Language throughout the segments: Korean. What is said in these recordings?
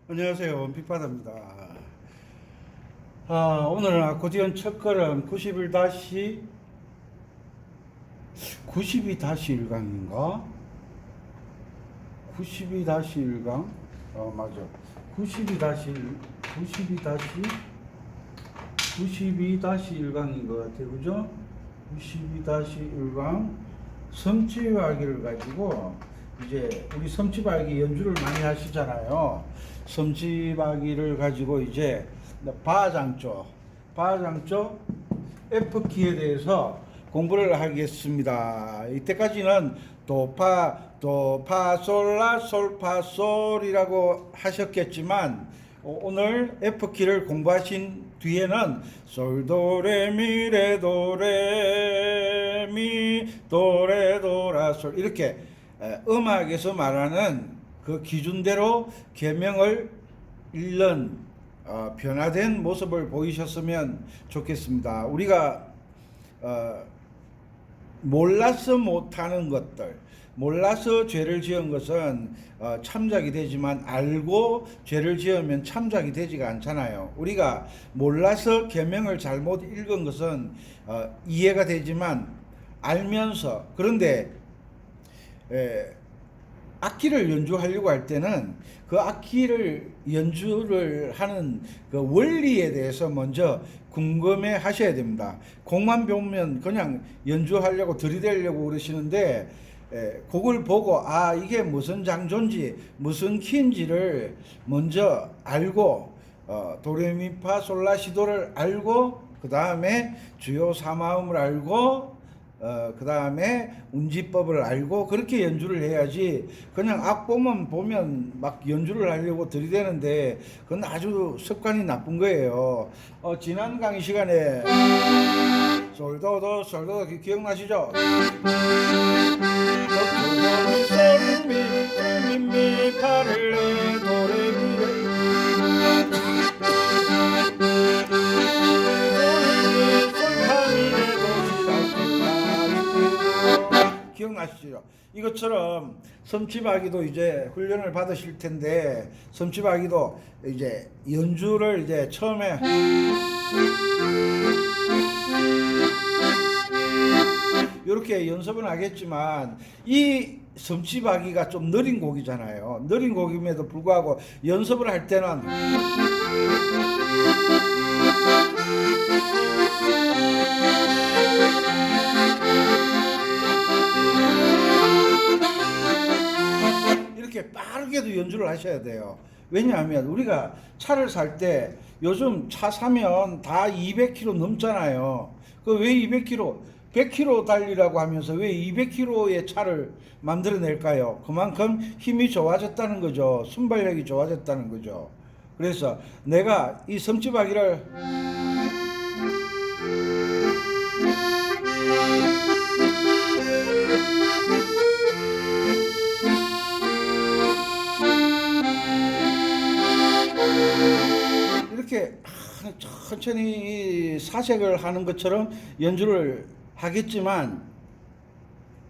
안녕하세요. 빅바다입니다. 오늘은 아코디언 첫 걸음 92-1강인가? 92-1강? 맞아. 92-1강인 것 같아요. 그죠? 92-1강 섬치발기를 가지고 이제 우리 섬치발기 연주를 많이 하시잖아요. 섬치발기를 가지고 이제 바장조 F키에 대해서 공부를 하겠습니다. 이때까지는 도파 솔라솔파솔이라고 하셨겠지만 오늘 F키를 공부하신 뒤에는 솔도레미레도레미 도레도라솔 이렇게 음악에서 말하는 그 기준대로 계명을 읽는 변화된 모습을 보이셨으면 좋겠습니다. 우리가 몰라서 못하는 것들, 몰라서 죄를 지은 것은 참작이 되지만 알고 죄를 지으면 참작이 되지가 않잖아요. 우리가 몰라서 계명을 잘못 읽은 것은 이해가 되지만 알면서 그런데 악기를 연주하려고 할 때는 그 악기를 연주를 하는 그 원리에 대해서 먼저 궁금해 하셔야 됩니다. 곡만 보면 그냥 연주하려고 들이대려고 그러시는데 곡을 보고 이게 무슨 장조인지 무슨 키인지를 먼저 알고 도레미파솔라시도를 알고 그 다음에 주요 사마음을 알고 그 다음에 운지법을 알고 그렇게 연주를 해야지 그냥 악보만 보면 막 연주를 하려고 들이대는데 그건 아주 습관이 나쁜 거예요. 지난 강의 시간에 솔도 기억나시죠? 솔미 파를레 도레미레 기억나시죠? 이것처럼 섬치발기도 이제 훈련을 받으실 텐데 섬치발기도 이제 연주를 이제 처음에 이렇게 연습은 하겠지만 이 섬치발기가 좀 느린 곡이잖아요. 느린 곡임에도 불구하고 연습을 할 때는 이렇게 빠르게도 연주를 하셔야 돼요. 왜냐하면 우리가 차를 살 때 요즘 차 사면 다 200km 넘잖아요. 그 왜 200km, 100km 달리라고 하면서 왜 200km의 차를 만들어낼까요? 그만큼 힘이 좋아졌다는 거죠. 순발력이 좋아졌다는 거죠. 그래서 내가 이 섬치발기를 이렇게 천천히 사색을 하는 것처럼 연주를 하겠지만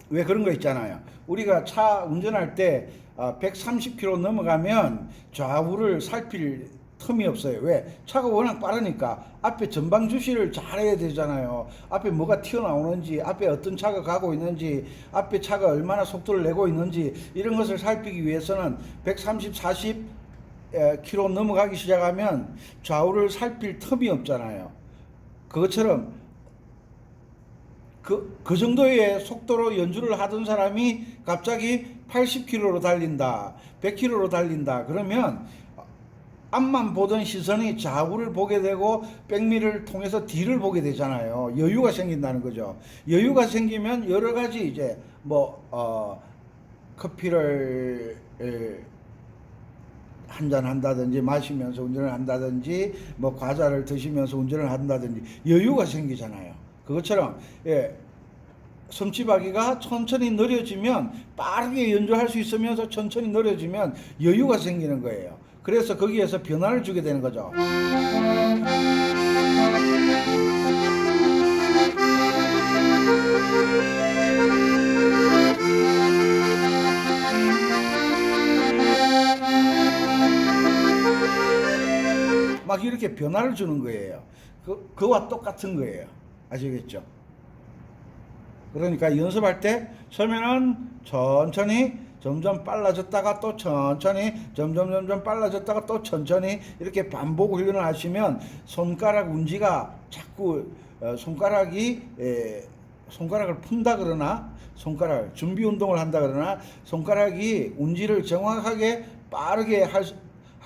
왜 그런 거 있잖아요. 우리가 차 운전할 때 130km 넘어가면 좌우를 살필 틈이 없어요. 왜? 차가 워낙 빠르니까 앞에 전방 주시를 잘해야 되잖아요. 앞에 뭐가 튀어나오는지, 앞에 어떤 차가 가고 있는지, 앞에 차가 얼마나 속도를 내고 있는지 이런 것을 살피기 위해서는 130, 40 킬로 넘어가기 시작하면 좌우를 살필 틈이 없잖아요. 그것처럼 그 정도의 속도로 연주를 하던 사람이 갑자기 80km로 달린다, 100km로 달린다. 그러면 앞만 보던 시선이 좌우를 보게 되고 백미를 통해서 뒤를 보게 되잖아요. 여유가 생긴다는 거죠. 여유가 생기면 여러 가지 이제 커피를 한잔 한다든지 마시면서 운전을 한다든지 과자를 드시면서 운전을 한다든지 여유가 생기잖아요. 그것처럼 섬치박이가 천천히 느려지면 빠르게 연주할 수 있으면서 천천히 느려지면 여유가 생기는 거예요. 그래서 거기에서 변화를 주게 되는 거죠. 막 이렇게 변화를 주는 거예요. 그와 똑같은 거예요. 아시겠죠? 그러니까 연습할 때 처음에는 천천히 점점 빨라졌다가 또 천천히 점점 빨라졌다가 또 천천히 이렇게 반복 훈련을 하시면 손가락 운지가 자꾸 손가락을 푼다 그러나 손가락 준비 운동을 한다 그러나 손가락이 운지를 정확하게 빠르게 할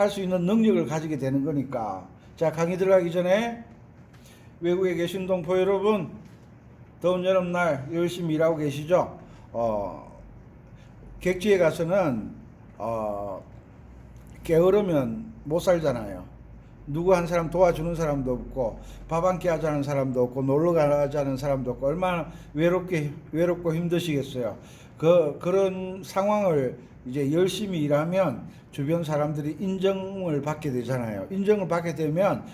수 있는 능력을 가지게 되는 거니까. 자, 강의 들어가기 전에 외국에 계신 동포 여러분, 더운 여름날 열심히 일하고 계시죠? 객지에 가서는 게으르면 못 살잖아요. 누구 한 사람 도와주는 사람도 없고 밥 한 끼 하자는 사람도 없고 놀러 가자는 사람도 없고 얼마나 외롭고 힘드시겠어요. 그런 상황을 이제 열심히 일하면 주변 사람들이 인정을 받게 되잖아요. 인정을 받게 되면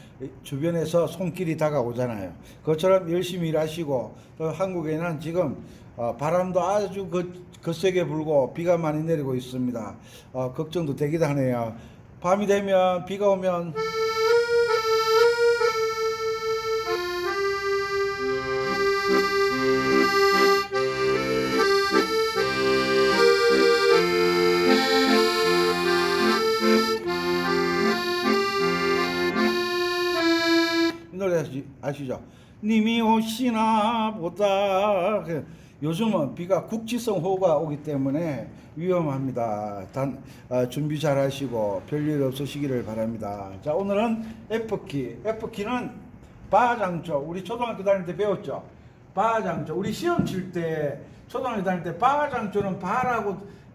주변에서 손길이 다가오잖아요. 그것처럼 열심히 일하시고 또 한국에는 지금 바람도 아주 거세게 불고 비가 많이 내리고 있습니다. 걱정도 되기도 하네요. 밤이 되면 비가 오면 이 노래 아시죠? 님이 오시나 보다. 요즘은 비가 국지성 호우가 오기 때문에 위험합니다. 준비 잘 하시고 별일 없으시기를 바랍니다. 자, 오늘은 F키. F키는 바장조. 우리 초등학교 다닐 때 배웠죠? 바장조. 우리 시험 칠 때 초등학교 다닐 때 바장조는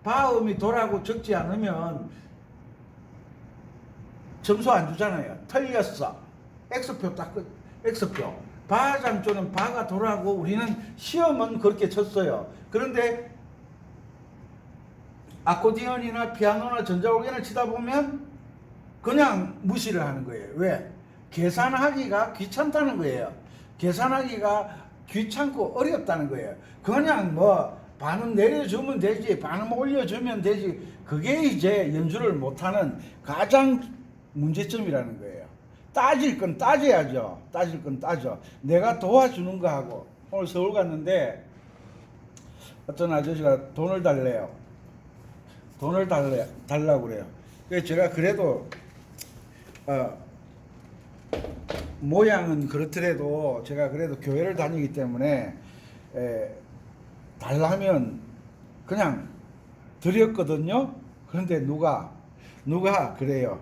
바음이 도라고 적지 않으면 점수 안 주잖아요. 틀렸어. X표 딱 X표. 바장조는 바가 도라고 우리는 시험은 그렇게 쳤어요. 그런데 아코디언이나 피아노나 전자올겐을 치다 보면 그냥 무시를 하는 거예요. 왜? 계산하기가 귀찮다는 거예요. 계산하기가 귀찮고 어렵다는 거예요. 그냥 반음 내려주면 되지, 반음 올려주면 되지. 그게 이제 연주를 못하는 가장 문제점이라는 거예요. 따질 건 따져야죠. 따질 건 따져. 내가 도와주는 거하고. 오늘 서울 갔는데 어떤 아저씨가 돈을 달래요. 돈을 달라고 그래요. 그래서 제가 그래도 모양은 그렇더라도 제가 그래도 교회를 다니기 때문에 달라면 그냥 드렸거든요. 그런데 누가 그래요.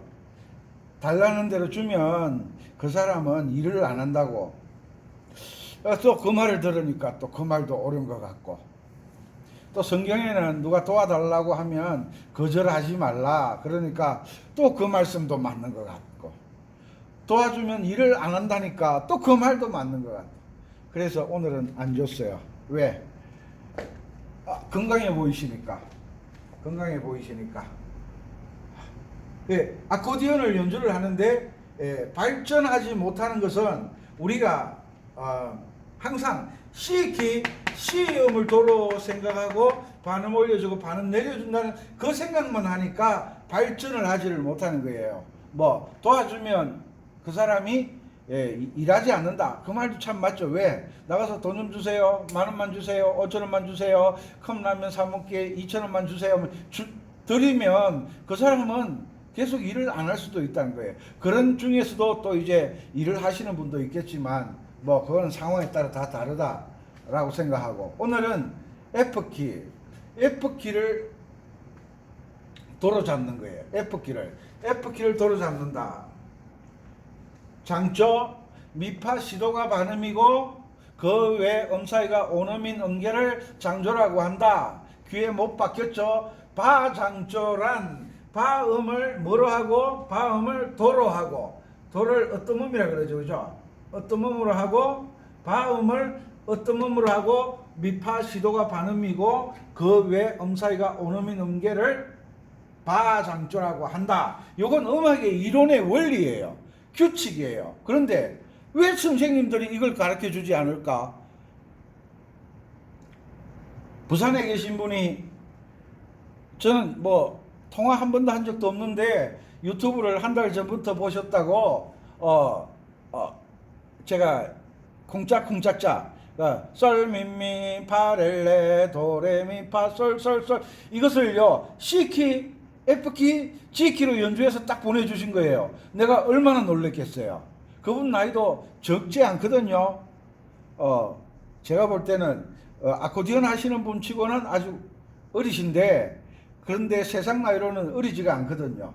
달라는 대로 주면 그 사람은 일을 안 한다고. 또 그 말을 들으니까 또 그 말도 옳은 것 같고. 또 성경에는 누가 도와달라고 하면 거절하지 말라. 그러니까 또 그 말씀도 맞는 것 같고. 도와주면 일을 안 한다니까 또 그 말도 맞는 것 같고. 그래서 오늘은 안 줬어요. 왜? 건강해 보이시니까. 건강해 보이시니까. 아코디언을 연주를 하는데 발전하지 못하는 것은 우리가 항상 C키, C음을 도로 생각하고 반음 올려주고 반음 내려준다는 그 생각만 하니까 발전을 하지를 못하는 거예요. 뭐 도와주면 그 사람이 일하지 않는다. 그 말도 참 맞죠. 왜? 나가서 돈 좀 주세요. 10,000원만 주세요. 5,000원만 주세요. 컵라면 사 먹기에 2,000원만 주세요. 드리면 그 사람은 계속 일을 안 할 수도 있다는 거예요. 그런 중에서도 또 이제 일을 하시는 분도 있겠지만 뭐 그거는 상황에 따라 다 다르다라고 생각하고, 오늘은 F키를 도로 잡는 거예요. F키를 도로 잡는다. 장조, 미파, 시도가 반음이고 그 외 음사이가 온음인 음계를 장조라고 한다. 귀에 못 박혔죠? 바장조란 바음을 뭐로 하고 바음을 도로 하고, 도를 어떤 음이라 그러죠, 그죠? 어떤 음으로 하고 바음을 어떤 음으로 하고, 미파 시도가 반음이고 그 외 음사이가 온음인 음계를 바장조라고 한다. 이건 음악의 이론의 원리예요. 규칙이에요. 그런데 왜 선생님들이 이걸 가르쳐 주지 않을까? 부산에 계신 분이, 저는 뭐 통화 한 번도 한 적도 없는데 유튜브를 한 달 전부터 보셨다고 제가 쿵짝쿵짝짝 썰미미 파렐레 도레미파 솔솔솔 이것을요 C키, F키, G키로 연주해서 딱 보내주신 거예요. 내가 얼마나 놀랬겠어요. 그분 나이도 적지 않거든요. 제가 볼 때는 아코디언 하시는 분 치고는 아주 어리신데, 그런데 세상 나이로는 어리지가 않거든요.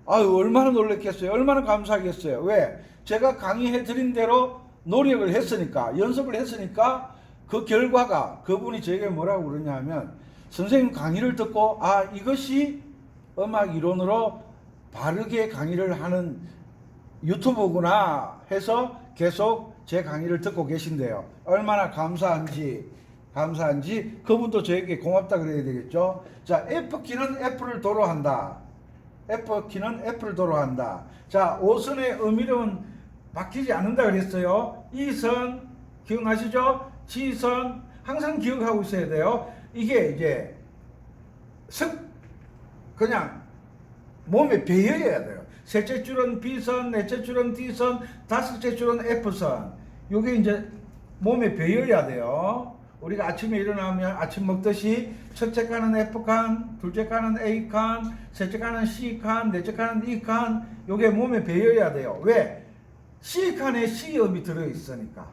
아유, 얼마나 놀랬겠어요. 얼마나 감사하겠어요. 왜? 제가 강의해 드린 대로 노력을 했으니까, 연습을 했으니까 그 결과가, 그분이 저에게 뭐라고 그러냐 하면, 선생님 강의를 듣고 이것이 음악 이론으로 바르게 강의를 하는 유튜브구나 해서 계속 제 강의를 듣고 계신데요. 얼마나 감사한지 그분도 저에게 고맙다 그래야 되겠죠. 자, F키는 F를 도로 한다. F키는 F를 도로 한다. 자, 5선의 음이름은 바뀌지 않는다 그랬어요. 이선 기억나시죠? 지선 항상 기억하고 있어야 돼요. 이게 이제 그냥 몸에 배어야 돼요. 셋째 줄은 B선, 넷째 줄은 D선, 다섯째 줄은 F선. 요게 이제 몸에 배어야 돼요. 우리가 아침에 일어나면 아침 먹듯이 첫째 칸은 F칸, 둘째 칸은 A칸, 셋째 칸은 C칸, 넷째 칸은 E칸. 요게 몸에 배어야 돼요. 왜? C칸에 C음이 들어있으니까.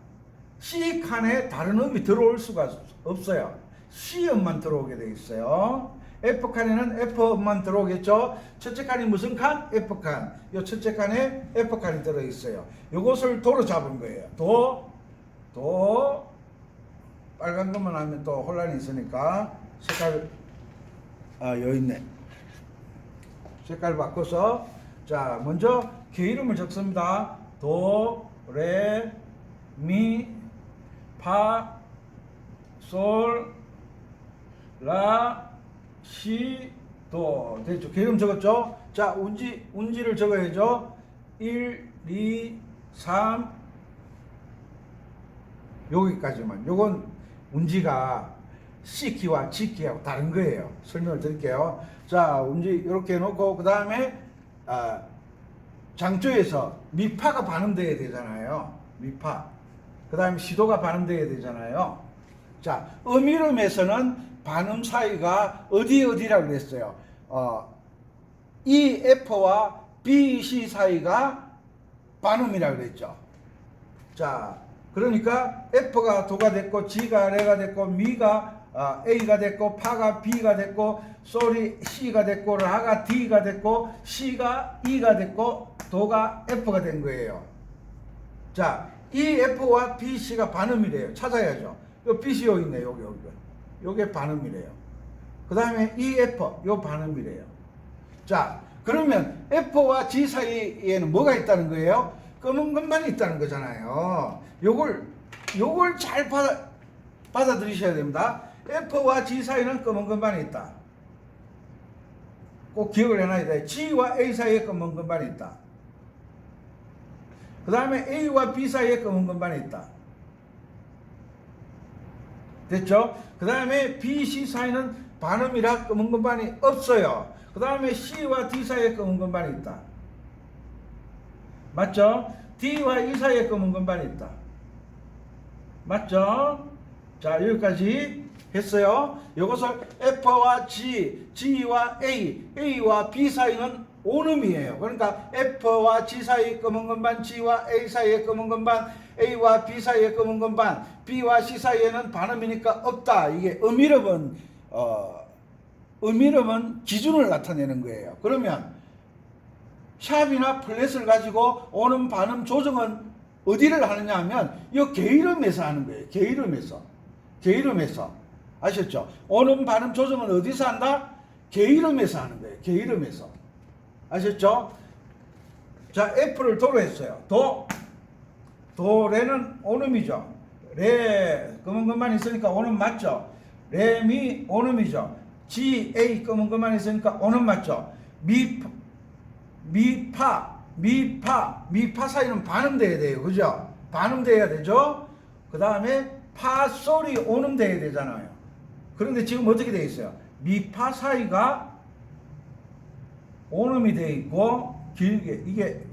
C칸에 다른 음이 들어올 수가 없어요. C음만 들어오게 돼 있어요. F칸에는 F음만 들어오겠죠. 첫째 칸이 무슨 칸? F칸. 요 첫째 칸에 F칸이 들어있어요. 요것을 도로 잡은 거예요. 도 빨간 것만 하면 또 혼란이 있으니까 색깔 여기 있네. 색깔 바꿔서, 자, 먼저 개 이름을 적습니다. 도, 레, 미, 파, 솔, 라, 시, 도. 됐죠? 개 이름 적었죠? 자, 운지를 적어야죠. 1, 2, 3 여기까지만. 요건 운지가 C키와 G키하고 다른 거예요. 설명을 드릴게요. 자, 운지 이렇게 해놓고, 그 다음에 장조에서 미파가 반음돼야 되잖아요. 미파. 그 다음에 시도가 반음돼야 되잖아요. 자, 음이름에서는 반음 사이가 어디라고 그랬어요? 이 F와 B, C 사이가 반음이라고 그랬죠. 자, 그러니까 F가 도가 됐고, G가 레가 됐고, 미가 A가 됐고, 파가 B가 됐고, 솔이 C가 됐고, 라가 D가 됐고, C가 E가 됐고, 도가 F가 된 거예요. 자, 이 F와 B, C가 반음이래요. 찾아야죠. 요 B, C 여기 있네. 여기. 요게 반음이래요. 그 다음에 이 F, 요 반음이래요. 자, 그러면 F와 G 사이에는 뭐가 있다는 거예요? 검은 것만 있다는 거잖아요. 요걸 잘 받아들이셔야 됩니다. F와 G 사이는 검은 것만 있다. 꼭 기억을 해놔야 돼. G와 A 사이에 검은 것만 있다. 그 다음에 A와 B 사이에 검은 것만 있다. 됐죠? 그 다음에 B, C 사이는 반음이라 검은 것만이 없어요. 그 다음에 C와 D 사이에 검은 것만이 있다. 맞죠? D와 E 사이에 검은 건반이 있다. 맞죠? 자, 여기까지 했어요. 이것을 F와 G, G와 A, A와 B 사이는 오음이에요. 그러니까 F와 G 사이의 검은 건반, G와 A 사이의 검은 건반, A와 B 사이의 검은 건반, B와 C 사이에는 반음이니까 없다. 이게 음이름은 기준을 나타내는 거예요. 그러면 샵이나 플랫을 가지고 오음 반음 조정은 어디를 하느냐 하면 이 게이름에서 하는 거예요. 게이름에서 아셨죠? 오음 반음 조정은 어디서 한다? 게이름에서 하는 거예요. 게이름에서 아셨죠? 자, F를 도로 했어요. 도레는 오음이죠. 레 검은 것만 있으니까 오음 맞죠? 레미 오음이죠. G, A 검은 것만 있으니까 오음 맞죠? 미파 사이는 반음돼야 돼요. 그죠? 반음돼야 되죠? 그 다음에 파솔이 오음돼야 되잖아요. 그런데 지금 어떻게 되어 있어요? 미파 사이가 오음이 되어 있고 길게 이게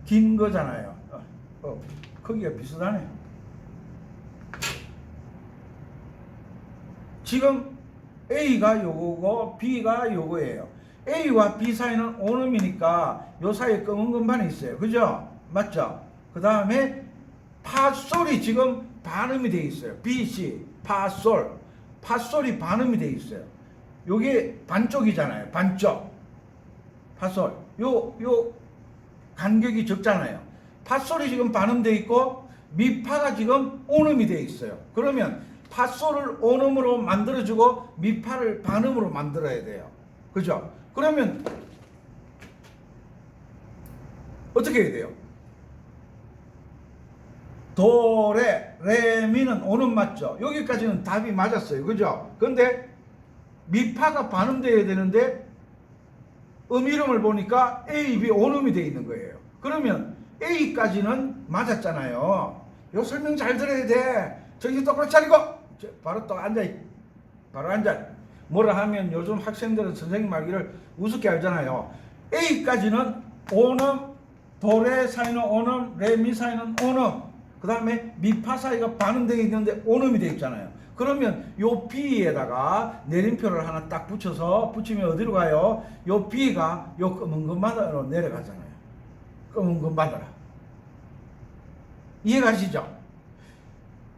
긴 거잖아요. 크기가 비슷하네요. 지금 A가 요거고 B가 요거예요. A와 B 사이는 오음이니까 요 사이에 검은 건반이 있어요. 그죠? 맞죠? 그 다음에 파솔이 지금 반음이 되어 있어요. B, C, 파솔이 반음이 되어 있어요. 요게 반쪽이잖아요. 반쪽. 파솔. 요 간격이 적잖아요. 파솔이 지금 반음되어 있고 미파가 지금 오음이 되어 있어요. 그러면 파솔을 오음으로 만들어주고 미파를 반음으로 만들어야 돼요. 그죠? 그러면 어떻게 해야 돼요? 도레 레미는 오음 맞죠? 여기까지는 답이 맞았어요. 그죠? 근데 미파가 반음되어야 되는데 이름을 보니까 A, B 오음이 되어 있는 거예요. 그러면 A까지는 맞았잖아요. 요 설명 잘 들어야 돼. 정신 똑바로 차리고 바로 또 앉아. 뭐라 하면 요즘 학생들은 선생님 말기를 우습게 알잖아요. A까지는 오음, 도레 사이는 오음, 레미 사이는 오음, 그 다음에 미파 사이가 반음되어 있는데 오음이 되어 있잖아요. 그러면 요 B에다가 내림표를 하나 딱 붙이면 어디로 가요? 요 B가 요 검은 것만으로 내려가잖아요. 검은 것만으로. 이해가시죠?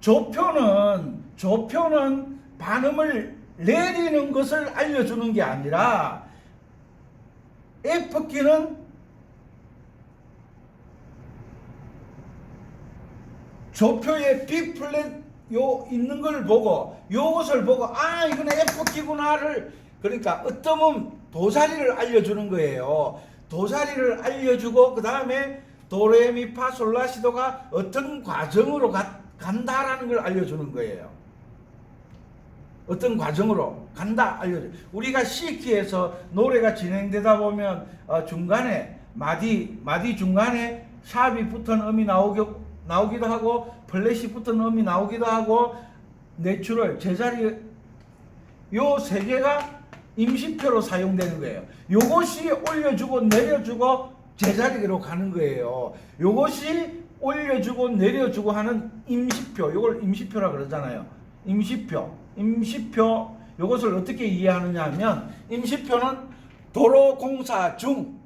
조표는 반음을 내리는 것을 알려주는 게 아니라 F키는 조표에 B 플랫 요 있는 걸 보고 요것을 보고 아 이거는 F키구나를 그러니까 어떤 도사리를 알려주는 거예요. 도사리를 알려주고 그 다음에 도레미파솔라시도가 어떤 과정으로 간다라는 걸 알려주는 거예요. 어떤 과정으로 간다 알려줘. 우리가 C키에서 노래가 진행되다 보면 중간에 마디 중간에 샵이 붙은 음이 나오기도 하고 플랫이 붙은 음이 나오기도 하고 내추럴 제자리 요 세 개가 임시표로 사용되는 거예요. 요것이 올려주고 내려주고 제자리로 가는 거예요. 요것이 올려주고 내려주고 하는 임시표, 요걸 임시표라 그러잖아요. 임시표 요것을 어떻게 이해하느냐 하면 임시표는 도로공사 중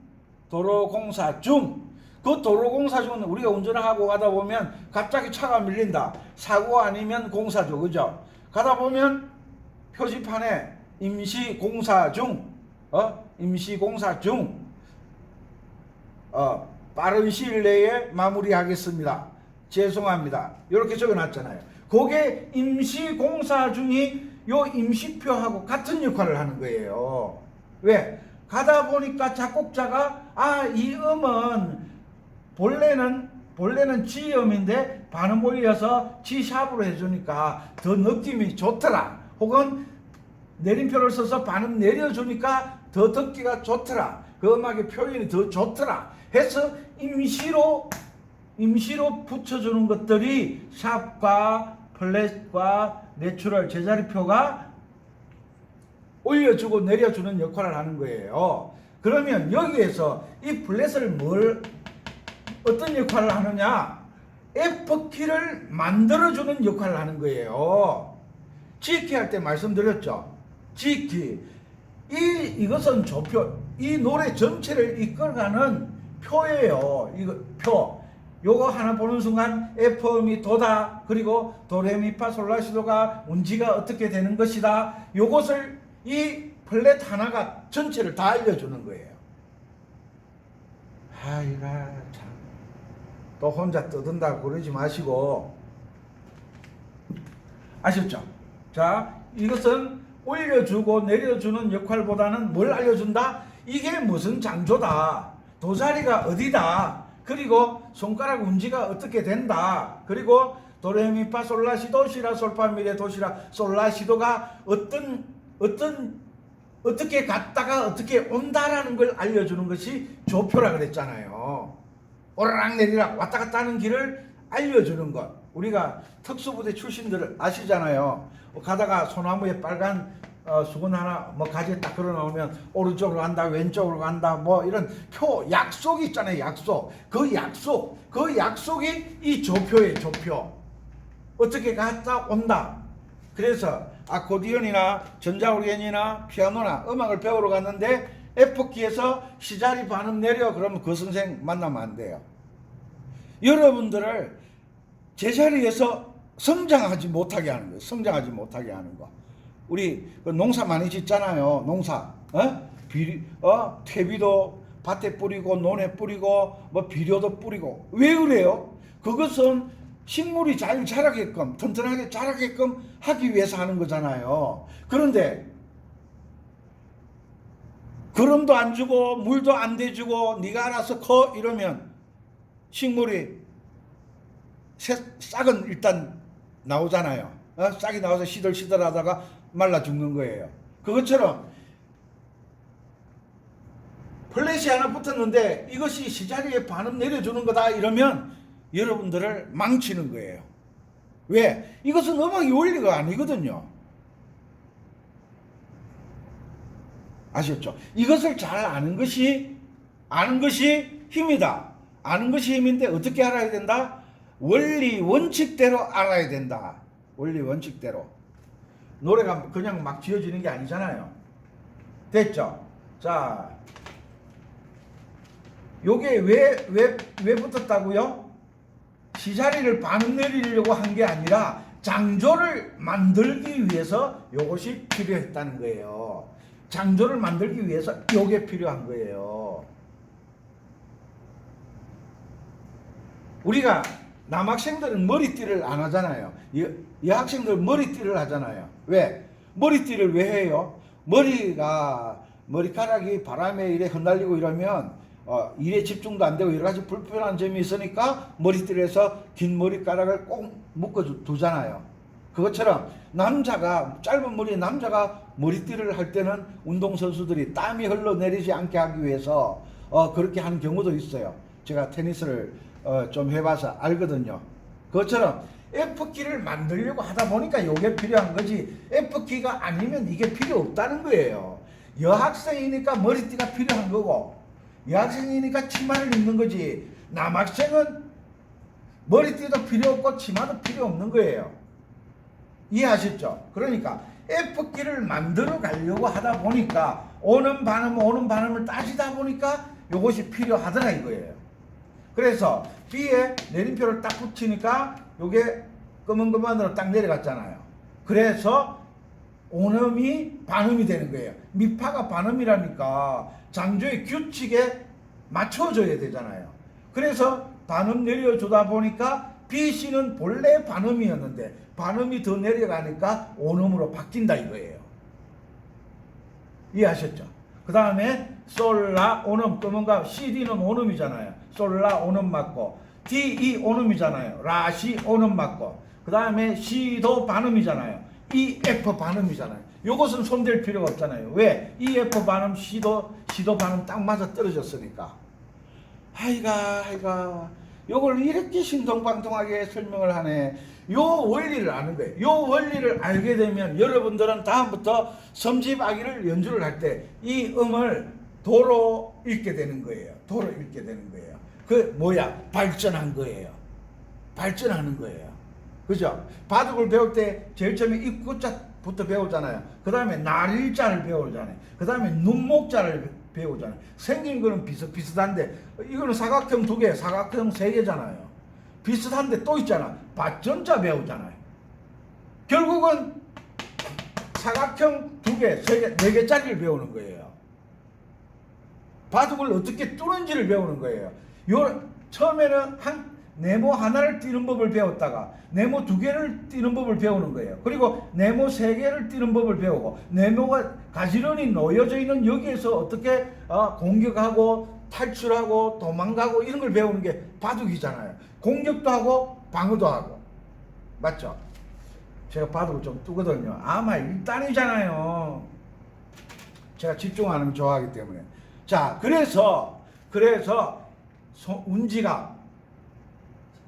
그 도로공사 중은 우리가 운전을 하고 가다 보면 갑자기 차가 밀린다. 사고 아니면 공사죠. 그죠? 가다 보면 표지판에 임시공사 중 빠른 시일 내에 마무리하겠습니다. 죄송합니다. 이렇게 적어놨잖아요. 그게 임시공사 중이 요 임시표하고 같은 역할을 하는 거예요. 왜? 가다 보니까 작곡자가 이 음은 본래는 G음인데 반음 올려서 G샵으로 해주니까 더 느낌이 좋더라. 혹은 내림표를 써서 반음 내려주니까 더 듣기가 좋더라. 그 음악의 표현이 더 좋더라. 해서 임시로 붙여주는 것들이 샵과 플랫과 내추럴 제자리표가 올려주고 내려주는 역할을 하는 거예요. 그러면 여기에서 이 플랫을 어떤 역할을 하느냐? F키를 만들어주는 역할을 하는 거예요. G키 할 때 말씀드렸죠. G키. 이것은 조표, 이 노래 전체를 이끌어가는 표예요. 이거 표. 요거 하나 보는 순간 F음이 도다. 그리고 도레미파솔라시도가 운지가 어떻게 되는 것이다. 요것을 이 플랫 하나가 전체를 다 알려주는 거예요. 아이가 참. 또 혼자 떠든다고 그러지 마시고. 아셨죠? 자, 이것은 올려주고 내려주는 역할보다는 뭘 알려준다? 이게 무슨 장조다. 도자리가 어디다. 그리고 손가락 운지가 어떻게 된다. 그리고 도레미파 솔라시도 시라 솔파미레 도시라 솔라시도가 어떻게 갔다가 어떻게 온다라는 걸 알려주는 것이 조표라 그랬잖아요. 오르락 내리락 왔다 갔다 하는 길을 알려주는 것. 우리가 특수부대 출신들 아시잖아요. 가다가 소나무에 빨간 수건 하나 가지에 딱 걸어 놓으면 오른쪽으로 간다 왼쪽으로 간다 이런 표 약속이 있잖아요. 약속. 그 약속이 이 조표예요. 조표. 어떻게 갔다 온다. 그래서 아코디언이나 전자오르겐이나 피아노나 음악을 배우러 갔는데 F키에서 시자리 반음 내려 그러면 그 선생 만나면 안 돼요. 여러분들을 제자리에서 성장하지 못하게 하는 거예요. 성장하지 못하게 하는 거. 우리 농사 많이 짓잖아요. 농사. 퇴비도 밭에 뿌리고 논에 뿌리고 비료도 뿌리고. 왜 그래요? 그것은 식물이 잘 자라게끔 튼튼하게 자라게끔 하기 위해서 하는 거잖아요. 그런데 거름도 안 주고 물도 안 대주고 네가 알아서 커 이러면 식물이 싹은 일단 나오잖아요. 싹이 나와서 시들시들하다가 말라 죽는 거예요. 그것처럼 플랫이 하나 붙었는데 이것이 시자리에 반음 내려주는 거다 이러면 여러분들을 망치는 거예요. 왜? 이것은 음악이 원리가 아니거든요. 아셨죠? 이것을 잘 아는 것이 힘이다. 아는 것이 힘인데 어떻게 알아야 된다? 원리 원칙대로 알아야 된다. 원리 원칙대로. 노래가 그냥 막 지어지는 게 아니잖아요. 됐죠? 자, 요게 왜 붙었다고요? 시자리를 반음 내리려고 한 게 아니라 장조를 만들기 위해서 요것이 필요했다는 거예요. 장조를 만들기 위해서 요게 필요한 거예요. 우리가 남학생들은 머리띠를 안 하잖아요. 여학생들은 머리띠를 하잖아요. 왜? 머리띠를 왜 해요? 머리카락이 바람에 이래 흩날리고 이러면 일에 집중도 안 되고 여러 가지 불편한 점이 있으니까 머리띠를 해서 긴 머리카락을 꼭 묶어 두잖아요. 그것처럼 짧은 머리의 남자가 머리띠를 할 때는 운동선수들이 땀이 흘러내리지 않게 하기 위해서 그렇게 하는 경우도 있어요. 제가 테니스를 좀 해봐서 알거든요. 그것처럼 F키를 만들려고 하다 보니까 이게 필요한 거지 F키가 아니면 이게 필요 없다는 거예요. 여학생이니까 머리띠가 필요한 거고 여학생이니까 치마를 입는 거지 남학생은 머리띠도 필요 없고 치마도 필요 없는 거예요. 이해하셨죠? 그러니까 F키를 만들어 가려고 하다 보니까 오는 반음을 따지다 보니까 이것이 필요하더라 이거예요. 그래서 B에 내림표를 딱 붙이니까 요게 끄문끄문으로 딱 내려갔잖아요. 그래서 온음이 반음이 되는 거예요. 미파가 반음이라니까 장조의 규칙에 맞춰줘야 되잖아요. 그래서 반음 내려주다 보니까 B, C는 본래 반음이었는데 반음이 더 내려가니까 온음으로 바뀐다 이거예요. 이해하셨죠? 그 다음에 솔라 온음 끄문가 CD는 온음이잖아요. 솔라 온음 맞고 D, E 온음이잖아요. 라, 시 온음 맞고 그 다음에 C도 반음이잖아요. E, F 반음이잖아요. 요것은 손댈 필요가 없잖아요. 왜? E, F 반음, C도 반음 딱 맞아 떨어졌으니까. 하이가 요걸 이렇게 신동방통하게 설명을 하네. 요 원리를 아는 거예요. 요 원리를 알게 되면 여러분들은 다음부터 섬지박이를 연주를 할 때 이 음을 도로 읽게 되는 거예요. 도로 읽게 되는 거예요. 그 뭐야? 발전한 거예요. 발전하는 거예요. 그죠? 바둑을 배울 때 제일 처음에 입구자부터 배우잖아요. 그 다음에 날일자를 배우잖아요. 그 다음에 눈목자를 배우잖아요. 생긴 거는 비슷비슷한데 이거는 사각형 2개, 사각형 3개잖아요. 비슷한데 또 있잖아. 밭전자 배우잖아요. 결국은 사각형 2개, 3개, 4개짜리를 배우는 거예요. 바둑을 어떻게 두는지를 배우는 거예요. 처음에는 네모 하나를 띄는 법을 배웠다가 네모 2개를 띄는 법을 배우는 거예요. 그리고 네모 3개를 띄는 법을 배우고 네모가 가지런히 놓여져 있는 여기에서 어떻게 공격하고 탈출하고 도망가고 이런 걸 배우는 게 바둑이잖아요. 공격도 하고 방어도 하고. 맞죠? 제가 바둑을 좀 두거든요. 아마 1단이잖아요. 제가 집중하는 거 좋아하기 때문에. 자, 그래서 운지가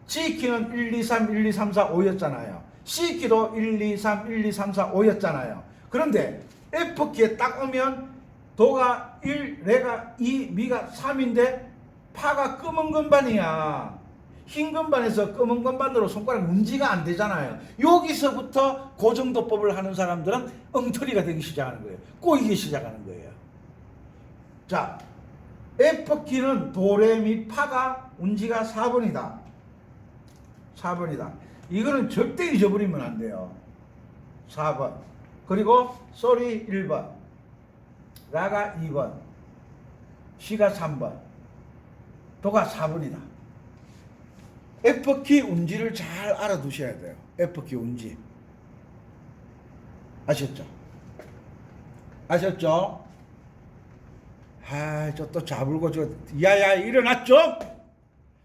G키는 1, 2, 3, 1, 2, 3, 4, 5였잖아요. C키도 1, 2, 3, 1, 2, 3, 4, 5였잖아요. 그런데 F키에 딱 오면 도가 1, 레가 2, 미가 3인데 파가 검은 건반이야. 흰 건반에서 검은 건반으로 손가락 운지가 안 되잖아요. 여기서부터 고정도법을 하는 사람들은 엉터리가 되기 시작하는 거예요. 꼬이기 시작하는 거예요. 자, F키는 도레미 파가 운지가 4번이다. 4번이다. 이거는 절대 잊어버리면 안 돼요. 4번. 그리고 솔이 1번. 라가 2번. 시가 3번. 도가 4번이다. F키 운지를 잘 알아두셔야 돼요. F키 운지. 아셨죠? 아셨죠? 아, 저 또 자불고 야야 일어났죠?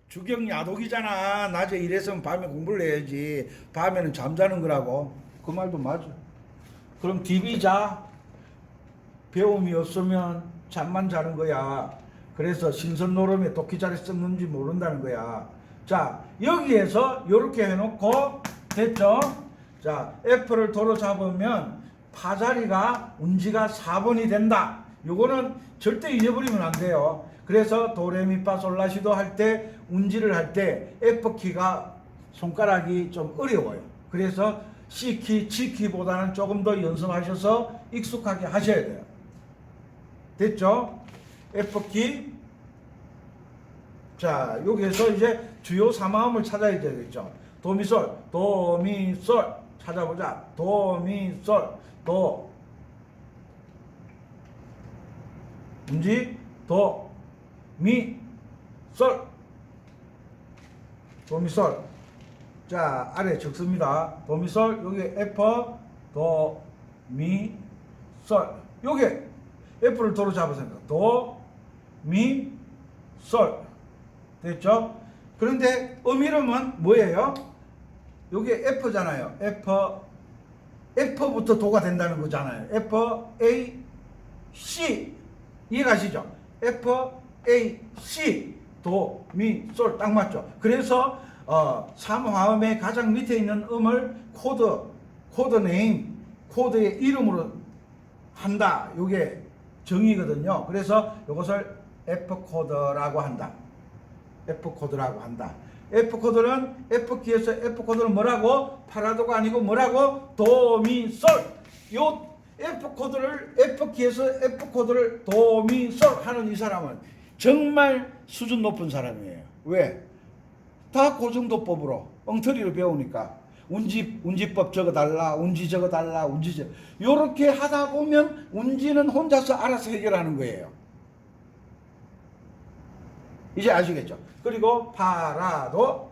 주경 야독이잖아. 낮에 일했으면 밤에 공부를 해야지. 밤에는 잠자는 거라고. 그 말도 맞아. 그럼 DB 자. 배움이 없으면 잠만 자는 거야. 그래서 신선노름에 도끼자리 썩는지 모른다는 거야. 자, 여기에서 이렇게 해놓고 됐죠? 자, F를 도로 잡으면 파자리가 운지가 4번이 된다. 요거는 절대 잊어버리면 안 돼요. 그래서 도레미파솔라시도 할 때 운지를 할 때 F키가 손가락이 좀 어려워요. 그래서 C키, G키보다는 조금 더 연습하셔서 익숙하게 하셔야 돼요. 됐죠? F키. 자, 여기에서 이제 주요 3마음을 찾아야 되겠죠. 도미솔, 도미솔 찾아보자. 도미솔, 도 운지, 도 미, 솔. 도미솔. 자, 아래 적습니다. 도미솔, 여기 F, 도, 미, 솔. 요게 F를 도로 잡으세요. 도, 미, 솔. 됐죠? 그런데 음이름은 뭐예요? 요게 F잖아요. F부터 도가 된다는 거잖아요. F, A, C. 이해가시죠? F, A, C. 도, 미, 솔 딱 맞죠? 그래서 3화음의 가장 밑에 있는 음을 코드 네임, 코드의 이름으로 한다. 요게 정의거든요. 그래서 이것을 F 코드라고 한다. F 코드라고 한다. F 코드는 F키에서 F 코드는 뭐라고? 파라도가 아니고 뭐라고? 도, 미, 솔. 요 F 코드를 F키에서 F 코드를 도, 미, 솔 하는 이 사람은 정말 수준 높은 사람이에요. 왜? 다 고정도법으로 엉터리를 배우니까 운지법 적어달라, 운지 적어달라, 운지 요렇게 하다 보면 운지는 혼자서 알아서 해결하는 거예요. 이제 아시겠죠? 그리고 파라도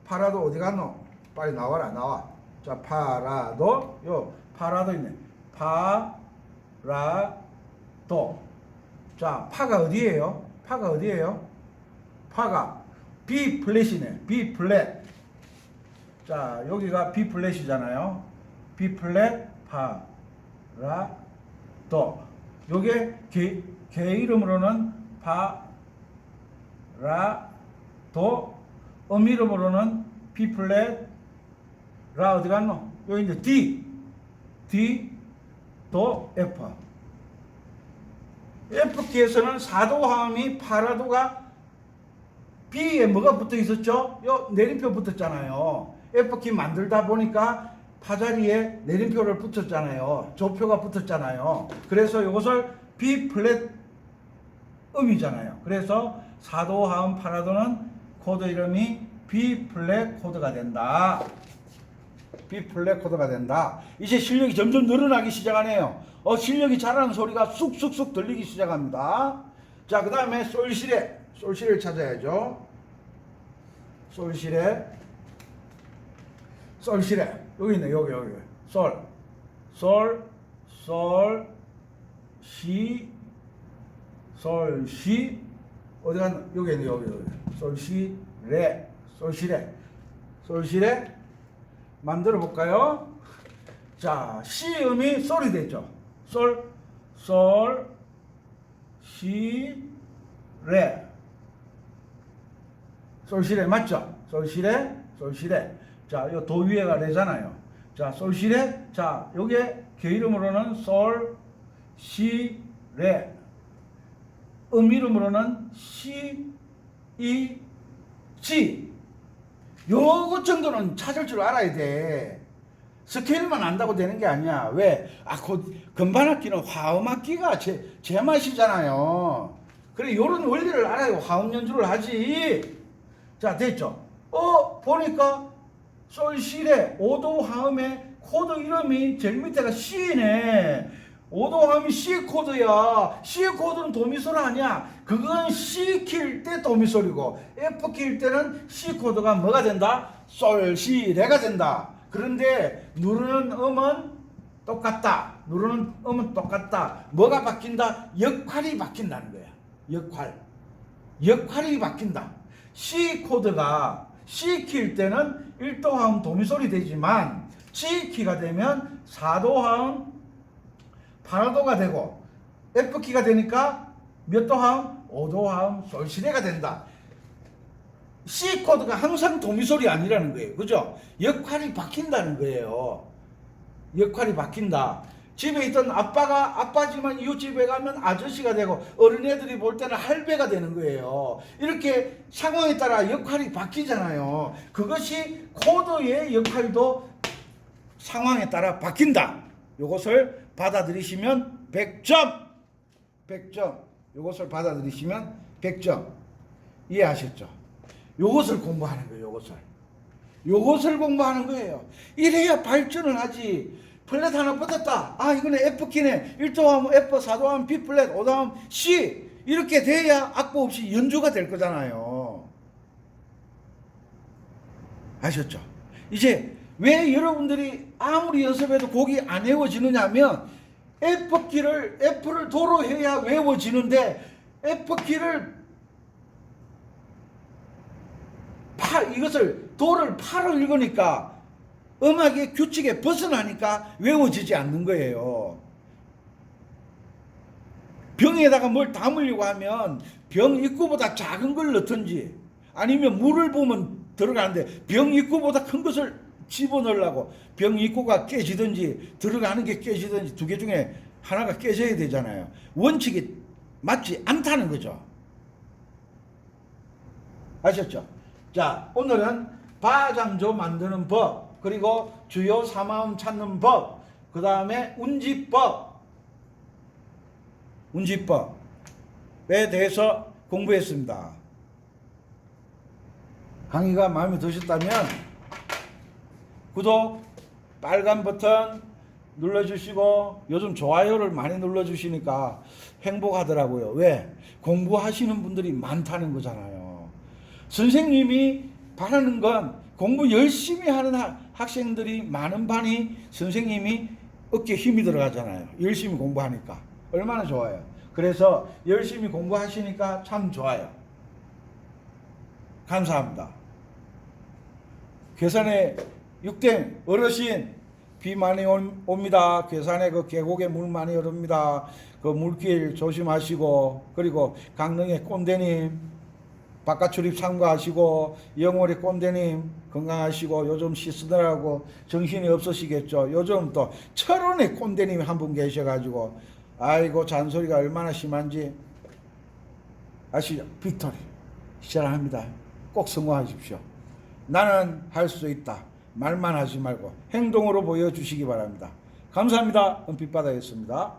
어디 갔노? 빨리 나와라, 나와. 자, 파라도, 파라도 있네. 파라도. 자, 파가 어디예요? 파가 어디예요? 파가 B 플랫이네. B 플랫. 자, 여기가 B 플랫이잖아요. B 플랫 파라도. 요게 개 이름으로는 파라도, 이름으로는 B 플랫 라 어디 갔노? 여기 이제 D 도 F. F키에서는 4도 화음이 파라도가 B에 뭐가 붙어 있었죠? 요 내림표 붙었잖아요. F키 만들다 보니까 파자리에 내림표를 붙였잖아요. 조표가 붙었잖아요. 그래서 이것을 B 플랫 음이잖아요. 그래서 4도 하음 8하도는 코드 이름이 B 플랫 코드가 된다. B 플랫 코드가 된다. 이제 실력이 점점 늘어나기 시작하네요. 실력이 자라는 소리가 쑥쑥쑥 들리기 시작합니다. 자, 그 다음에 솔시레를 찾아야죠. 솔시레 여기 있네. 여기 시 어디 갔나? 여기 있네. 여기 솔시레 만들어 볼까요? 자, 시음이 솔이 됐죠. 솔시레 맞죠? 솔시레. 자, 요 도 위에가 레잖아요. 자, 솔시레. 자, 요게 개 이름으로는 솔시레. 이름으로는 시 요것 정도는 찾을 줄 알아야 돼. 스케일만 안다고 되는 게 아니야. 왜? 건반악기는 화음악기가 제 맛이잖아요. 그래, 요런 원리를 알아요. 화음 연주를 하지. 자, 됐죠? 보니까 솔시레 5도 화음의 코드 이름이 제일 밑에가 C네. 5도 화음이 C 코드야. C 코드는 도미솔 아니야. 그건 C 키일 때 도미솔이고 F 키일 때는 C 코드가 뭐가 된다? 솔시레가 된다. 그런데 누르는 음은 똑같다. 뭐가 바뀐다? 역할이 바뀐다는 거야. 역할이 바뀐다. C 코드가 C 키일 때는 1도 화음 도미솔이 되지만 G 키가 되면 4도 화음 8도가 되고 F 키가 되니까 몇 도 화음? 5도 화음 솔시레가 된다. C 코드가 항상 도미솔이 아니라는 거예요. 그죠? 역할이 바뀐다는 거예요. 역할이 바뀐다. 집에 있던 아빠가 아빠지만 이웃집에 가면 아저씨가 되고 어린애들이 볼 때는 할배가 되는 거예요. 이렇게 상황에 따라 역할이 바뀌잖아요. 그것이 코드의 역할도 상황에 따라 바뀐다. 이것을 받아들이시면 100점. 이것을 받아들이시면 100점. 이해하셨죠? 요것을 공부하는 거예요. 요것을 공부하는 거예요. 이래야 발전을 하지. 플랫 하나 붙었다. 이거는 F키네. 1도 하면 F, 4도 하면 B 플랫, 5도 하면 C. 이렇게 돼야 악보 없이 연주가 될 거잖아요. 아셨죠? 이제 왜 여러분들이 아무리 연습해도 곡이 안 외워지느냐 하면 F를 도로 해야 외워지는데 F키를 이것을 도를 파로 읽으니까 음악의 규칙에 벗어나니까 외워지지 않는 거예요. 병에다가 뭘 담으려고 하면 병 입구보다 작은 걸 넣든지 아니면 물을 부으면 들어가는데 병 입구보다 큰 것을 집어넣으려고 병 입구가 깨지든지 들어가는 게 깨지든지 두 개 중에 하나가 깨져야 되잖아요. 원칙이 맞지 않다는 거죠. 아셨죠? 자, 오늘은 바장조 만드는 법, 그리고 주요 3화음 찾는 법, 그 다음에 운지법에 대해서 공부했습니다. 강의가 마음에 드셨다면 구독, 빨간 버튼 눌러주시고 요즘 좋아요를 많이 눌러주시니까 행복하더라고요. 왜? 공부하시는 분들이 많다는 거잖아요. 선생님이 바라는 건 공부 열심히 하는 학생들이 많은 반이 선생님이 어깨에 힘이 들어가잖아요. 열심히 공부하니까. 얼마나 좋아요. 그래서 열심히 공부하시니까 참 좋아요. 감사합니다. 괴산에 6대 어르신 비 많이 옵니다. 괴산에 그 계곡에 물 많이 흐릅니다. 그 물길 조심하시고, 그리고 강릉의 꼰대님 바깥 출입 참가하시고, 영월의 꼰대님 건강하시고, 요즘 씻으느라고 정신이 없으시겠죠. 요즘 또 철원의 꼰대님 한 분 계셔가지고 아이고 잔소리가 얼마나 심한지 아시죠? 빅토리 시작합니다. 꼭 성공하십시오. 나는 할 수 있다. 말만 하지 말고 행동으로 보여주시기 바랍니다. 감사합니다. 은빛바다였습니다.